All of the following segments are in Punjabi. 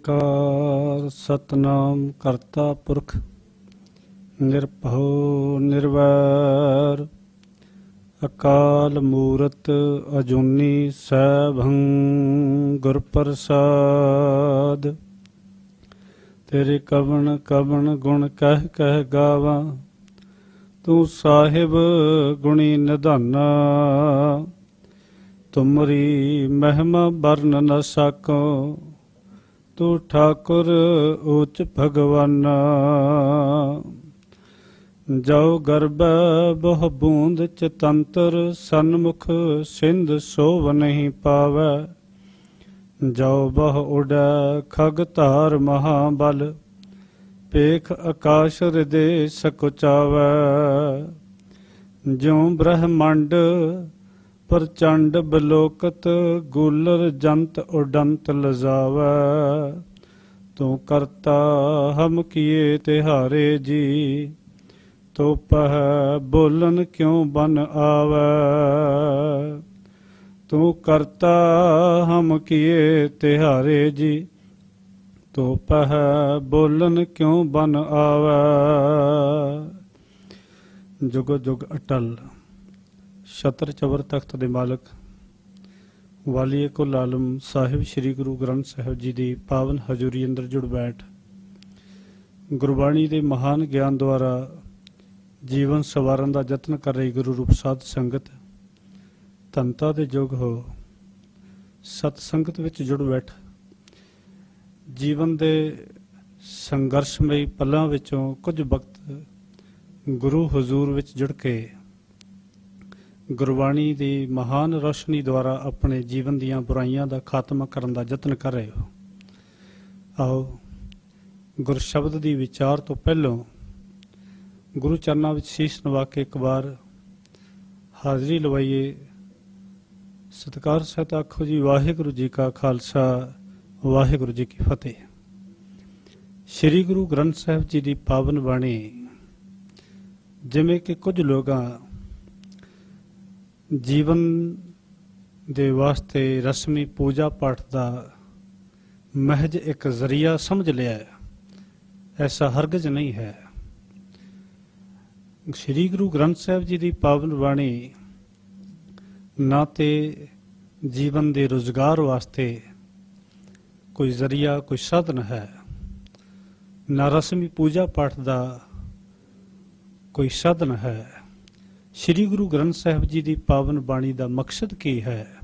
ਓੰਕਾਰ ਸਤਨਾਮ ਕਰਤਾ ਪੁਰਖ ਨਿਰਭਉ ਨਿਰਵੈਰ ਅਕਾਲ ਮੂਰਤ ਅਜੂਨੀ ਸੈਭੰ ਗੁਰ ਪ੍ਰਸਾਦ। ਤੇਰੇ ਕਵਣ ਕਵਣ ਗੁਣ ਕਹਿ ਕਹਿ ਗਾਵਾਂ, ਤੂੰ ਸਾਹਿਬ ਗੁਣੀ ਨਿਧਾਨਾ। ਤੁਮਰੀ ਮਹਿਮਾ ਵਰਨ ਨ ਸਾਕੋ, ਤੂੰ ਠਾਕੁਰ ਊਚ ਭਗਵਾਨਾ। ਜੋ ਗਰਬੈ ਬਹੁ ਬੂੰਦ ਚਤੰਤਰ, ਸਨਮੁਖ ਸਿੰਧ ਸੋਭ ਨਹੀਂ ਪਾਵੈ। ਜੋ ਬਹੁ ਉਡੈ ਖਗ ਧਾਰ ਮਹਾਬਲ, ਪੇਖ ਆਕਾਸ਼ ਹਿਰਦੇ ਸਕੁਚਾਵੈ। ਜਿਉ ਬ੍ਰਹਮੰਡ ਪ੍ਰਚੰਡ ਬਲੋਕਤ, ਗੂਲਰ ਜੰਤ ਉਡੰਤ ਲਜਾਵੈ। ਤੂੰ ਕਰਤਾ ਹਮ ਕੀਏ ਤਿਹਾਰੇ ਜੀ, ਤੋ ਪਹਿ ਬੋਲਨ ਕਿਉ ਬਨ ਆਵੈ। ਤੂੰ ਕਰਤਾ ਹਮ ਕੀਏ ਤਿਹਾਰੇ ਜੀ, ਤੋ ਪਹਿ ਬੋਲਨ ਕਿਉ ਬਨ ਆਵੈ। ਜੁਗ ਜੁਗ ਅਟਲ ਛਤਰ ਚਵਰ ਤਖਤ ਦੇ ਮਾਲਕ ਵਾਲੀਏ ਕੁਲ ਆਲਮ ਸਾਹਿਬ ਸ੍ਰੀ ਗੁਰੂ ਗ੍ਰੰਥ ਸਾਹਿਬ ਜੀ ਦੀ ਪਾਵਨ ਹਜ਼ੂਰੀ ਅੰਦਰ ਜੁੜ ਬੈਠ ਗੁਰਬਾਣੀ ਦੇ ਮਹਾਨ ਗਿਆਨ ਦੁਆਰਾ ਜੀਵਨ ਸਵਾਰਨ ਦਾ ਯਤਨ ਕਰ ਰਹੀ ਗੁਰੂ ਰੂਪ ਸਾਧ ਸੰਗਤ, ਧੰਤਾ ਦੇ ਯੁਗ ਹੋ ਸਤ ਸੰਗਤ ਵਿੱਚ ਜੁੜ ਬੈਠ ਜੀਵਨ ਦੇ ਸੰਘਰਸ਼ਮਈ ਪਲਾਂ ਵਿੱਚੋਂ ਕੁਝ ਵਕਤ ਗੁਰੂ ਹਜ਼ੂਰ ਵਿੱਚ ਜੁੜ ਕੇ ਗੁਰਬਾਣੀ ਦੀ ਮਹਾਨ ਰੋਸ਼ਨੀ ਦੁਆਰਾ ਆਪਣੇ ਜੀਵਨ ਦੀਆਂ ਬੁਰਾਈਆਂ ਦਾ ਖਾਤਮਾ ਕਰਨ ਦਾ ਯਤਨ ਕਰ ਰਹੇ ਹੋ। ਆਓ ਗੁਰਸ਼ਬਦ ਦੀ ਵਿਚਾਰ ਤੋਂ ਪਹਿਲਾਂ ਗੁਰੂ ਚਰਨਾਂ ਵਿੱਚ ਸੀਸ ਨਵਾ ਕੇ ਇੱਕ ਵਾਰ ਹਾਜ਼ਰੀ ਲਵਾਈਏ। ਸਤਿਕਾਰ ਸਹਿਤ ਆਖੋ ਜੀ, ਵਾਹਿਗੁਰੂ ਜੀ ਕਾ ਖਾਲਸਾ, ਵਾਹਿਗੁਰੂ ਜੀ ਕੀ ਫਤਿਹ। ਸ੍ਰੀ ਗੁਰੂ ਗ੍ਰੰਥ ਸਾਹਿਬ ਜੀ ਦੀ ਪਾਵਨ ਬਾਣੀ, ਜਿਵੇਂ ਕਿ ਕੁਝ ਲੋਕਾਂ ਜੀਵਨ ਦੇ ਵਾਸਤੇ ਰਸਮੀ ਪੂਜਾ ਪਾਠ ਦਾ ਮਹਿਜ ਇੱਕ ਜ਼ਰੀਆ ਸਮਝ ਲਿਆ ਹੈ, ਐਸਾ ਹਰਗਜ਼ ਨਹੀਂ ਹੈ। ਸ੍ਰੀ ਗੁਰੂ ਗ੍ਰੰਥ ਸਾਹਿਬ ਜੀ ਦੀ ਪਾਵਨ ਬਾਣੀ ਨਾ ਤੇ ਜੀਵਨ ਦੇ ਰੁਜ਼ਗਾਰ ਵਾਸਤੇ ਕੋਈ ਜ਼ਰੀਆ, ਕੋਈ ਸਾਧਨ ਹੈ, ਨਾ ਰਸਮੀ ਪੂਜਾ ਪਾਠ ਦਾ ਕੋਈ ਸਾਧਨ ਹੈ। ਸ੍ਰੀ ਗੁਰੂ ਗ੍ਰੰਥ ਸਾਹਿਬ ਜੀ ਦੀ ਪਾਵਨ ਬਾਣੀ ਦਾ ਮਕਸਦ ਕੀ ਹੈ?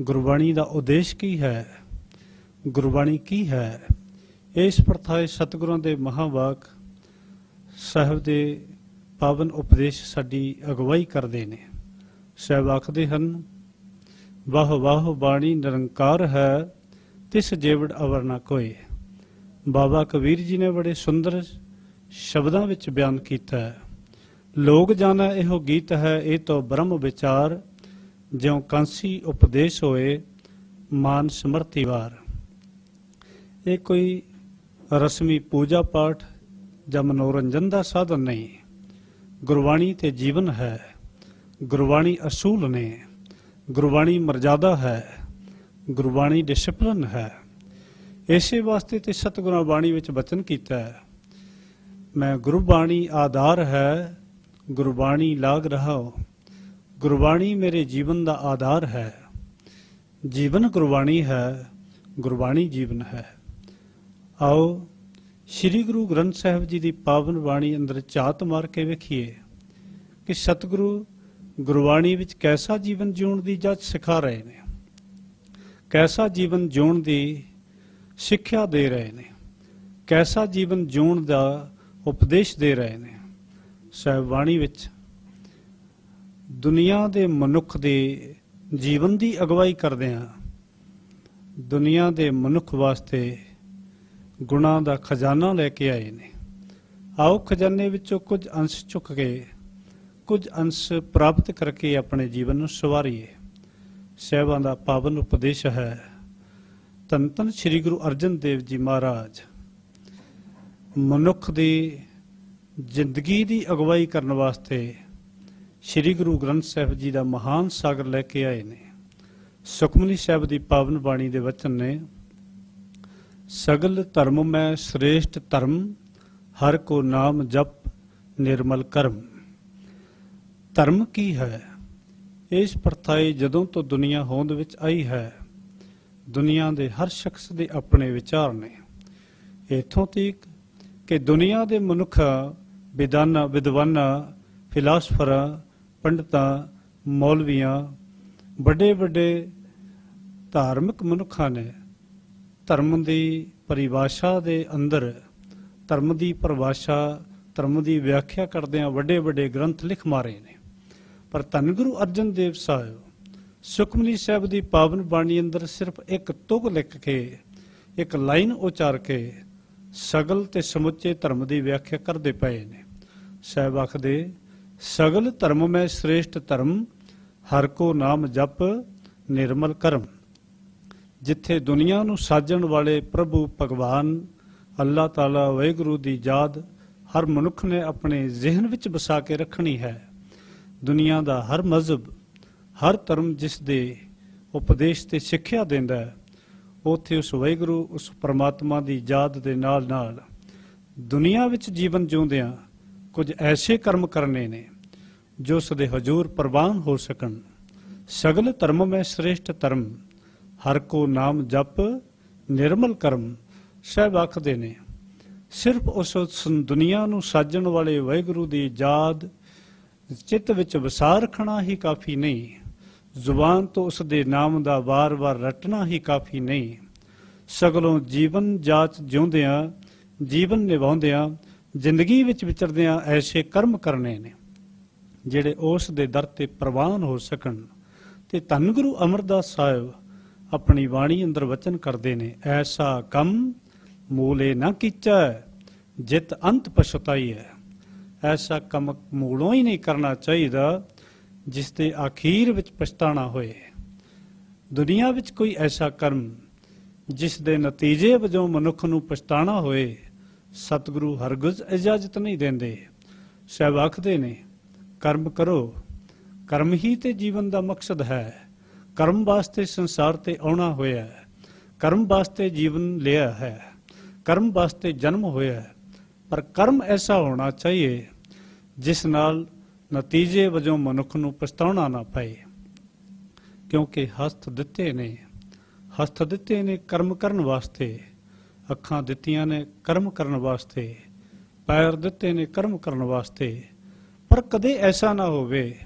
ਗੁਰਬਾਣੀ ਦਾ ਉਦੇਸ਼ ਕੀ ਹੈ? ਗੁਰਬਾਣੀ ਕੀ ਹੈ? ਇਸ ਪ੍ਰਥਾਏ ਸਤਿਗੁਰਾਂ ਦੇ ਮਹਾਂਵਾਕ ਸਾਹਿਬ ਦੇ ਪਾਵਨ ਉਪਦੇਸ਼ ਸਾਡੀ ਅਗਵਾਈ ਕਰਦੇ ਨੇ। ਸਾਹਿਬ ਆਖਦੇ ਹਨ, ਵਾਹ ਵਾਹ ਬਾਣੀ ਨਿਰੰਕਾਰ ਹੈ, ਤਿਸ ਜੇਵੜ ਅਵਰ ਨਾ ਕੋਏ। ਬਾਬਾ ਕਬੀਰ ਜੀ ਨੇ ਬੜੇ ਸੁੰਦਰ ਸ਼ਬਦਾਂ ਵਿੱਚ ਬਿਆਨ ਕੀਤਾ ਹੈ, ਲੋਕ ਜਾਣਾ ਇਹੋ ਗੀਤ ਹੈ, ਇਹ ਤੋਂ ਬ੍ਰਹਮ ਵਿਚਾਰ। ਜਿਉ ਕਾਂਸੀ ਉਪਦੇਸ਼ ਹੋਏ, ਮਾਨ ਸਮਰਥੀ ਵਾਰ। ਇਹ ਕੋਈ ਰਸਮੀ ਪੂਜਾ ਪਾਠ ਜਾਂ ਮਨੋਰੰਜਨ ਦਾ ਸਾਧਨ ਨਹੀਂ। ਗੁਰਬਾਣੀ ਤੇ ਜੀਵਨ ਹੈ, ਗੁਰਬਾਣੀ ਅਸੂਲ ਨੇ, ਗੁਰਬਾਣੀ ਮਰਜ਼ਾਦਾ ਹੈ, ਗੁਰਬਾਣੀ ਡਿਸਪਲਿਨ ਹੈ। ਇਸੇ ਵਾਸਤੇ ਤੇ ਸਤਿਗੁਰਾਂ ਬਾਣੀ ਵਿੱਚ ਬਚਨ ਕੀਤਾ ਹੈ, ਮੈਂ ਗੁਰਬਾਣੀ ਆਧਾਰ ਹੈ, ਗੁਰਬਾਣੀ ਲਾਗ ਰਹਾਓ। ਗੁਰਬਾਣੀ ਮੇਰੇ ਜੀਵਨ ਦਾ ਆਧਾਰ ਹੈ। ਜੀਵਨ ਗੁਰਬਾਣੀ ਹੈ, ਗੁਰਬਾਣੀ ਜੀਵਨ ਹੈ। ਆਓ ਸ੍ਰੀ ਗੁਰੂ ਗ੍ਰੰਥ ਸਾਹਿਬ ਜੀ ਦੀ ਪਾਵਨ ਬਾਣੀ ਅੰਦਰ ਝਾਤ ਮਾਰ ਕੇ ਵੇਖੀਏ ਕਿ ਸਤਿਗੁਰੂ ਗੁਰਬਾਣੀ ਵਿੱਚ ਕੈਸਾ ਜੀਵਨ ਜਿਉਣ ਦੀ ਜਾਚ ਸਿਖਾ ਰਹੇ ਨੇ, ਕੈਸਾ ਜੀਵਨ ਜਿਉਣ ਦੀ ਸਿੱਖਿਆ ਦੇ ਰਹੇ ਨੇ, ਕੈਸਾ ਜੀਵਨ ਜਿਉਣ ਦਾ ਉਪਦੇਸ਼ ਦੇ ਰਹੇ ਨੇ। ਸਾਹਿਬ ਬਾਣੀ ਵਿੱਚ ਦੁਨੀਆ ਦੇ ਮਨੁੱਖ ਦੇ ਜੀਵਨ ਦੀ ਅਗਵਾਈ ਕਰਦਿਆਂ ਦੁਨੀਆ ਦੇ ਮਨੁੱਖ ਵਾਸਤੇ ਗੁਣਾਂ ਦਾ ਖਜ਼ਾਨਾ ਲੈ ਕੇ ਆਏ ਨੇ। ਆਓ ਖਜ਼ਾਨੇ ਵਿੱਚੋਂ ਕੁਝ ਅੰਸ਼ ਚੁੱਕ ਕੇ, ਕੁਝ ਅੰਸ਼ ਪ੍ਰਾਪਤ ਕਰਕੇ ਆਪਣੇ ਜੀਵਨ ਨੂੰ ਸੰਵਾਰੀਏ। ਸਾਹਿਬਾਂ ਦਾ ਪਾਵਨ ਉਪਦੇਸ਼ ਹੈ। ਧੰਨ ਧੰਨ ਸ੍ਰੀ ਗੁਰੂ ਅਰਜਨ ਦੇਵ ਜੀ ਮਹਾਰਾਜ ਮਨੁੱਖ ਦੀ ਜ਼ਿੰਦਗੀ ਦੀ ਅਗਵਾਈ ਕਰਨ ਵਾਸਤੇ ਸ੍ਰੀ ਗੁਰੂ ਗ੍ਰੰਥ ਸਾਹਿਬ ਜੀ ਦਾ ਮਹਾਨ ਸਾਗਰ ਲੈ ਕੇ ਆਏ ਨੇ। ਸੁਖਮਨੀ ਸਾਹਿਬ ਦੀ ਪਾਵਨ ਬਾਣੀ ਦੇ ਵਚਨ ਨੇ, सगल धर्म में श्रेष्ठ धर्म, हर को नाम जप निर्मल कर्म। धर्म की है? इस परथाई जदों तो दुनिया होंद विच आई है, दुनिया दे हर शख्स दे अपने विचार ने। इत्थों तक कि दुनिया दे मनुख विद्वानां, फिलासफरां, पंडितां, मौलवियां, बड़े बड़े धार्मिक मनुखां ने धर्म की परिभाषा दे अंदर, धर्म की परिभाषा, धर्म की व्याख्या करदियां वड्डे वड्डे ग्रंथ लिख मारे ने। पर धन गुरु अर्जन देव साहिब सुखमनी साहिब की पावन बाणी अंदर सिर्फ एक तुग लिख के, एक लाइन उचार के सगल ते समुचे धर्म की व्याख्या करते पे ने। साहिब आखदे, सगल धर्म में श्रेष्ठ धर्म, हर को नाम जप निर्मल कर्म। जिथे दुनिया नूं साजण वाले प्रभु भगवान अल्लाह ताला वाहिगुरू की याद हर मनुख ने अपने जहन विच बसा के रखनी है। दुनिया का हर मजहब, हर धर्म जिस दे उपदेश ते सिक्ख्या देंदा है, उत्थे उस वाहिगुरू, उस परमात्मा की याद दे नाल नाल दुनिया विच जीवन जिउंदियां कुछ ऐसे कर्म करने ने जो उसदे हजूर प्रवान हो सकन। सगल धर्म में श्रेष्ठ धर्म, हर को नाम जप निर्मल कर्म। साहिब आखदे ने सिर्फ उस दुनिया नूं साजण वाले वाहिगुरू की याद चित्त विच वसा रखना ही काफ़ी नहीं, जुबान तो उसदे नाम का वार वार रटना ही काफ़ी नहीं, सगलों जीवन जाच जिउंदियां, जीवन निभाउंदियां, जिंदगी विच विचरदियां ऐसे कर्म करने ने जिहड़े उस दे दर ते प्रवान हो सकन। ते धन गुरु अमरदास साहिब अपनी बाणी अंदर वचन करते ने, ऐसा कम मूले ना कीचा जित अंत पछताई है। ऐसा कम मूलों ही नहीं करना चाहिए जिसके आखिर विच पछताना होए। दुनिया विच कोई ऐसा कर्म जिस दे नतीजे वजों मनुख नूं पछताना होए, सतगुरु हरगिज़ इजाजत नहीं देंदे। साहिब आखदे ने, कर्म करो, कर्म ही ते जीवन का मकसद है। कर्म वास्ते संसार ते आउणा होया है, कर्म वास्ते जीवन लिया है, कर्म वास्ते जन्म होया है। पर कर्म ऐसा होना चाहिए जिस नाल नतीजे वजों मनुख नूं पछताउणा ना पए। क्योंकि हस्थ दिते ने कर्म करन वास्ते, अखां दित्तियां ने कर्म करन वास्ते, पैर दिते ने कर्म करन वास्ते। पर कदे ऐसा ना होवे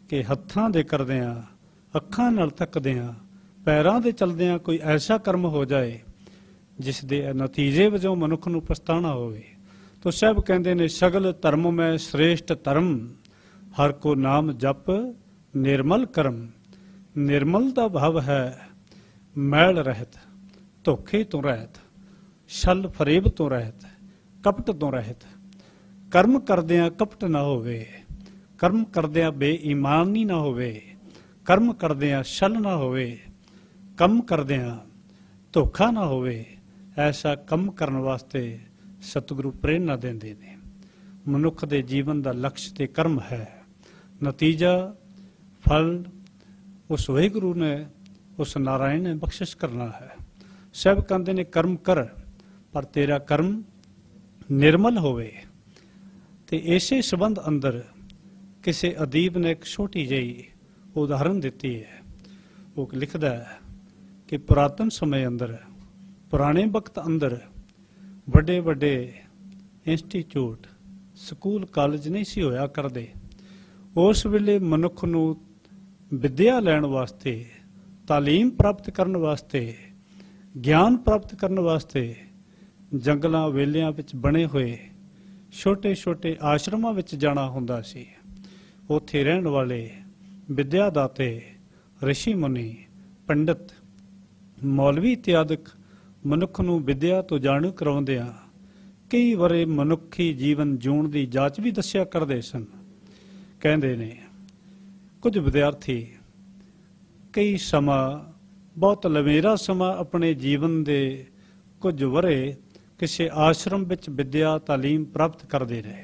कि हत्थां दे करदिआं, अखां नाल तकदिआं, पैरां दे चलदिआं कोई ऐसा कर्म हो जाए जिस दे नतीजे वजों मनुख नूं पछताना होवे। तो साहिब कहंदे ने, सगल धर्म में श्रेष्ठ धर्म, हर को नाम जप निर्मल कर्म। निर्मल का भाव है मैल रहत, धोखे तो रहत, छल फरेब तो रहत, कपट तो रहत। कर्म करदिआं कपट ना होवे, कर्म करदिआं बेईमानी ना होवे, कर्म करदिआं छल ना होवे, कम करदिआं धोखा ना होवे। ऐसा कम करने वास्ते सतगुरु प्रेरणा देंदे ने। मनुख दे जीवन का लक्ष्य ते कर्म है, नतीजा फल उस वाहिगुरू ने, उस नारायण ने बख्शिश करना है। सब कहते ने कर्म कर, पर तेरा कर्म निर्मल होवे। ते इसे संबंध अंदर किसी अदीब ने एक छोटी जी उदाहरण दी है। वो लिखता है कि पुरातन समय अंदर, पुराने वक्त अंदर बड़े बड़े इंस्टीट्यूट, स्कूल, कॉलेज नहीं सी होया करदे। उस वेले मनुख नूं विद्या लैण वास्ते, तालीम प्राप्त करने वास्ते, ज्ञान प्राप्त करने वास्ते जंगलों वेलियां विच बने हुए छोटे छोटे आश्रमां विच जाना हुंदा सी। उत्थे रहण वाले विद्यादाते, ऋषि मुनि, पंडित, मौलवी इत्यादि मनुख नूं विद्या तो जाणू करवाउंदिआं कई वरे मनुखी जीवन जीउण दी जाच भी दस्सिया करदे सन। कहंदे ने कुछ विद्यार्थी कई समा, बहुत लवेरा समा अपने जीवन दे कुछ वरे किसी आश्रम विच विद्या तालीम प्राप्त करते रहे।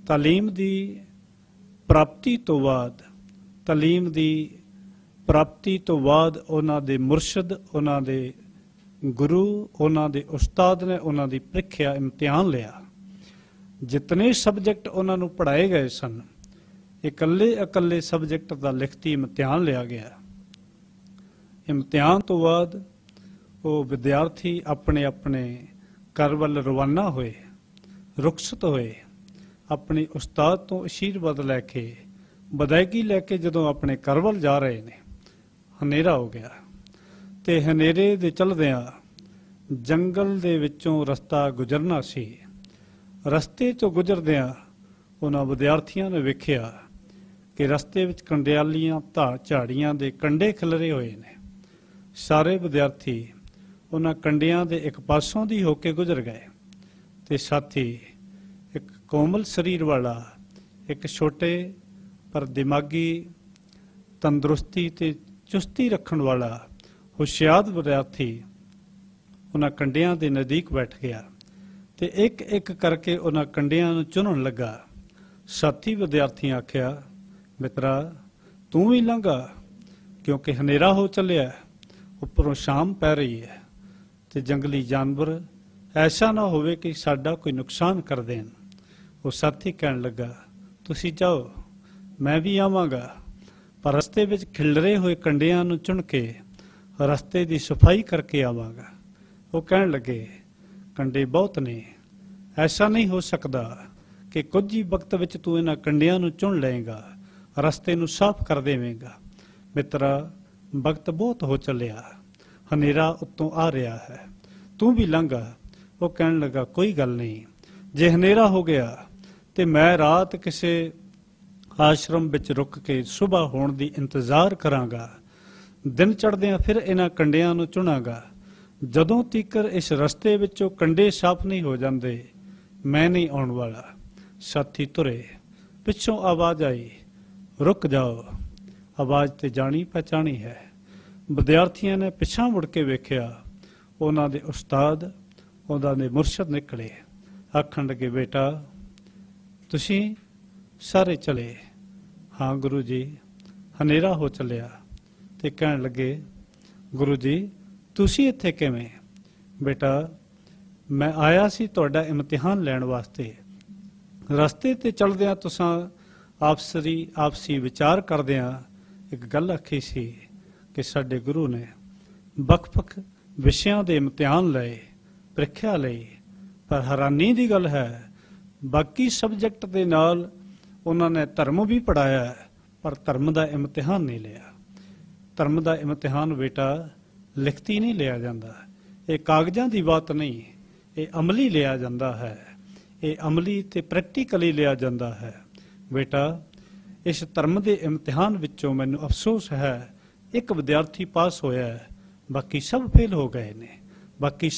तालीम दी प्राप्ति तो बाद, तालीम दी प्राप्ति तो बाद उन्हां दे मुरशद, उन्हां दे ਗੁਰੂ ਉਹਨਾਂ ਦੇ ਉਸਤਾਦ ਨੇ ਉਹਨਾਂ ਦੀ ਪ੍ਰੀਖਿਆ ਇਮਤਿਹਾਨ ਲਿਆ। ਜਿਤਨੇ ਸਬਜੈਕਟ ਉਹਨਾਂ ਨੂੰ ਪੜ੍ਹਾਏ ਗਏ ਸਨ, ਇਕੱਲੇ ਸਬਜੈਕਟ ਦਾ ਲਿਖਤੀ ਇਮਤਿਹਾਨ ਲਿਆ ਗਿਆ। ਇਮਤਿਹਾਨ ਤੋਂ ਬਾਅਦ ਉਹ ਵਿਦਿਆਰਥੀ ਆਪਣੇ ਆਪਣੇ ਘਰ ਵੱਲ ਰਵਾਨਾ ਹੋਏ, ਰੁਖਸਤ ਹੋਏ। ਆਪਣੇ ਉਸਤਾਦ ਤੋਂ ਅਸ਼ੀਰਵਾਦ ਲੈ ਕੇ, ਵਿਦਾਇਗੀ ਲੈ ਕੇ ਜਦੋਂ ਆਪਣੇ ਘਰ ਵੱਲ ਜਾ ਰਹੇ ਨੇ, ਹਨੇਰਾ ਹੋ ਗਿਆ ਤੇ ਹਨੇਰੇ ਦੇ ਚਲਦਿਆਂ ਜੰਗਲ ਦੇ ਵਿੱਚੋਂ ਰਸਤਾ ਗੁਜ਼ਰਨਾ ਸੀ। ਰਸਤੇ ਤੋਂ ਗੁਜ਼ਰਦਿਆਂ ਉਹਨਾਂ ਵਿਦਿਆਰਥੀਆਂ ਨੇ ਵੇਖਿਆ ਕਿ ਰਸਤੇ ਵਿੱਚ ਕੰਡਿਆਲੀਆਂ ਝਾੜੀਆਂ ਦੇ ਕੰਡੇ ਖਿਲਰੇ ਹੋਏ ਨੇ। ਸਾਰੇ ਵਿਦਿਆਰਥੀ ਉਹਨਾਂ ਕੰਡਿਆਂ ਦੇ ਇੱਕ ਪਾਸੋਂ ਦੀ ਹੋ ਕੇ ਗੁਜ਼ਰ ਗਏ ਤੇ ਸਾਥੀ ਇੱਕ ਕੋਮਲ ਸਰੀਰ ਵਾਲਾ, ਇੱਕ ਛੋਟੇ ਪਰ ਦਿਮਾਗੀ ਤੰਦਰੁਸਤੀ ਤੇ ਚੁਸਤੀ ਰੱਖਣ ਵਾਲਾ ਹੁਸ਼ਿਆਰ ਵਿਦਿਆਰਥੀ ਉਹਨਾਂ ਕੰਡਿਆਂ ਦੇ ਨਜ਼ਦੀਕ ਬੈਠ ਗਿਆ ਤੇ ਇੱਕ ਇੱਕ ਕਰਕੇ ਉਹਨਾਂ ਕੰਡਿਆਂ ਨੂੰ ਚੁਣਨ ਲੱਗਾ। ਸਾਥੀ ਵਿਦਿਆਰਥੀਆਂ ਆਖਿਆ, ਮਿੱਤਰਾ ਤੂੰ ਵੀ ਲੰਘਾ, ਕਿਉਂਕਿ ਹਨੇਰਾ ਹੋ ਚੱਲਿਆ, ਉੱਪਰੋਂ ਸ਼ਾਮ ਪੈ ਰਹੀ ਹੈ ਤੇ ਜੰਗਲੀ ਜਾਨਵਰ ਐਸਾ ਨਾ ਹੋਵੇ ਕਿ ਸਾਡਾ ਕੋਈ ਨੁਕਸਾਨ ਕਰ ਦੇਣ। ਉਹ ਸਾਥੀ ਕਹਿਣ ਲੱਗਾ, ਤੁਸੀਂ ਜਾਓ, ਮੈਂ ਵੀ ਆਵਾਂਗਾ, ਪਰ ਰਸਤੇ ਵਿੱਚ ਖਿਲਰੇ ਹੋਏ ਕੰਡਿਆਂ ਨੂੰ ਚੁਣ ਕੇ ਰਸਤੇ ਦੀ ਸਫਾਈ ਕਰਕੇ ਆਵਾਂਗਾ। ਉਹ ਕਹਿਣ ਲੱਗੇ, ਕੰਡੇ ਬਹੁਤ ਨੇ, ਐਸਾ ਨਹੀਂ ਹੋ ਸਕਦਾ ਕਿ ਕੁਝ ਹੀ ਵਕਤ ਵਿੱਚ ਤੂੰ ਇਹਨਾਂ ਕੰਡਿਆਂ ਨੂੰ ਚੁਣ ਲਏਗਾ, ਰਸਤੇ ਨੂੰ ਸਾਫ਼ ਕਰ ਦੇਵੇਂਗਾ। ਮਿੱਤਰਾ, ਵਕਤ ਬਹੁਤ ਹੋ ਚੱਲਿਆ, ਹਨੇਰਾ ਉੱਤੋਂ ਆ ਰਿਹਾ ਹੈ, ਤੂੰ ਵੀ ਲੰਘਾ। ਉਹ ਕਹਿਣ ਲੱਗਾ, ਕੋਈ ਗੱਲ ਨਹੀਂ, ਜੇ ਹਨੇਰਾ ਹੋ ਗਿਆ ਤੇ ਮੈਂ ਰਾਤ ਕਿਸੇ ਆਸ਼ਰਮ ਵਿੱਚ ਰੁਕ ਕੇ ਸੁਬਹ ਹੋਣ ਦੀ ਇੰਤਜ਼ਾਰ ਕਰਾਂਗਾ। ਦਿਨ ਚੜ੍ਹਦਿਆਂ ਫਿਰ ਇਹਨਾਂ ਕੰਡਿਆਂ ਨੂੰ ਚੁਣਾਂਗਾ। ਜਦੋਂ ਤੀਕਰ ਇਸ ਰਸਤੇ ਵਿੱਚੋਂ ਕੰਡੇ ਸਾਫ਼ ਨਹੀਂ ਹੋ ਜਾਂਦੇ, ਮੈਂ ਨਹੀਂ ਆਉਣ ਵਾਲਾ। ਸਾਥੀ ਤੁਰੇ, ਪਿੱਛੋਂ ਆਵਾਜ਼ ਆਈ, ਰੁਕ ਜਾਓ। ਆਵਾਜ਼ ਤੇ ਜਾਣੀ ਪਛਾਣੀ ਹੈ। ਵਿਦਿਆਰਥੀਆਂ ਨੇ ਪਿੱਛਾਂ ਮੁੜ ਕੇ ਵੇਖਿਆ, ਉਹਨਾਂ ਦੇ ਉਸਤਾਦ, ਉਹਨਾਂ ਦੇ ਮੁਰਸ਼ਦ ਨਿਕਲੇ। ਆਖਣ ਲੱਗੇ, ਬੇਟਾ ਤੁਸੀਂ ਸਾਰੇ ਚਲੇ? ਹਾਂ ਗੁਰੂ ਜੀ, ਹਨੇਰਾ ਹੋ ਚੱਲਿਆ। ਤੇ ਕਹਿਣ ਲੱਗੇ, ਗੁਰੂ ਜੀ ਤੁਸੀਂ ਇੱਥੇ ਕਿਵੇਂ? ਬੇਟਾ ਮੈਂ ਆਇਆ ਸੀ ਤੁਹਾਡਾ ਇਮਤਿਹਾਨ ਲੈਣ ਵਾਸਤੇ। ਰਸਤੇ ਤੇ ਚਲਦਿਆਂ ਤੁਸਾਂ ਆਪਸੀ ਵਿਚਾਰ ਕਰਦਿਆਂ ਇੱਕ ਗੱਲ ਆਖੀ ਸੀ ਕਿ ਸਾਡੇ ਗੁਰੂ ਨੇ ਵੱਖ-ਵੱਖ ਵਿਸ਼ਿਆਂ ਦੇ ਇਮਤਿਹਾਨ ਲਏ, ਪ੍ਰੀਖਿਆ ਲਈ, ਪਰ ਹੈਰਾਨੀ ਦੀ ਗੱਲ ਹੈ ਬਾਕੀ ਸਬਜੈਕਟ ਦੇ ਨਾਲ ਉਹਨਾਂ ਨੇ ਧਰਮ ਵੀ ਪੜ੍ਹਾਇਆ, ਪਰ ਧਰਮ ਦਾ ਇਮਤਿਹਾਨ ਨਹੀਂ ਲਿਆ। ਧਰਮ ਦਾ ਇਮਤਿਹਾਨ ਬੇਟਾ ਲਿਖਤੀ ਨਹੀਂ ਲਿਆ ਜਾਂਦਾ, ਇਹ ਕਾਗਜ਼ਾਂ ਦੀ ਬਾਤ ਨਹੀਂ, ਇਹ ਅਮਲੀ ਲਿਆ ਜਾਂਦਾ ਹੈ, ਇਹ ਅਮਲੀ ਤੇ ਪ੍ਰੈਕਟੀਕਲੀ ਲਿਆ ਜਾਂਦਾ ਹੈ। ਬੇਟਾ ਇਸ ਧਰਮ ਦੇ ਇਮਤਿਹਾਨ ਵਿੱਚੋਂ ਮੈਨੂੰ ਅਫਸੋਸ ਹੈ, ਇੱਕ ਵਿਦਿਆਰਥੀ ਪਾਸ ਹੋਇਆ ਹੈ, ਬਾਕੀ ਸਭ ਫੇਲ ਹੋ ਗਏ ਨੇ, ਬਾਕੀ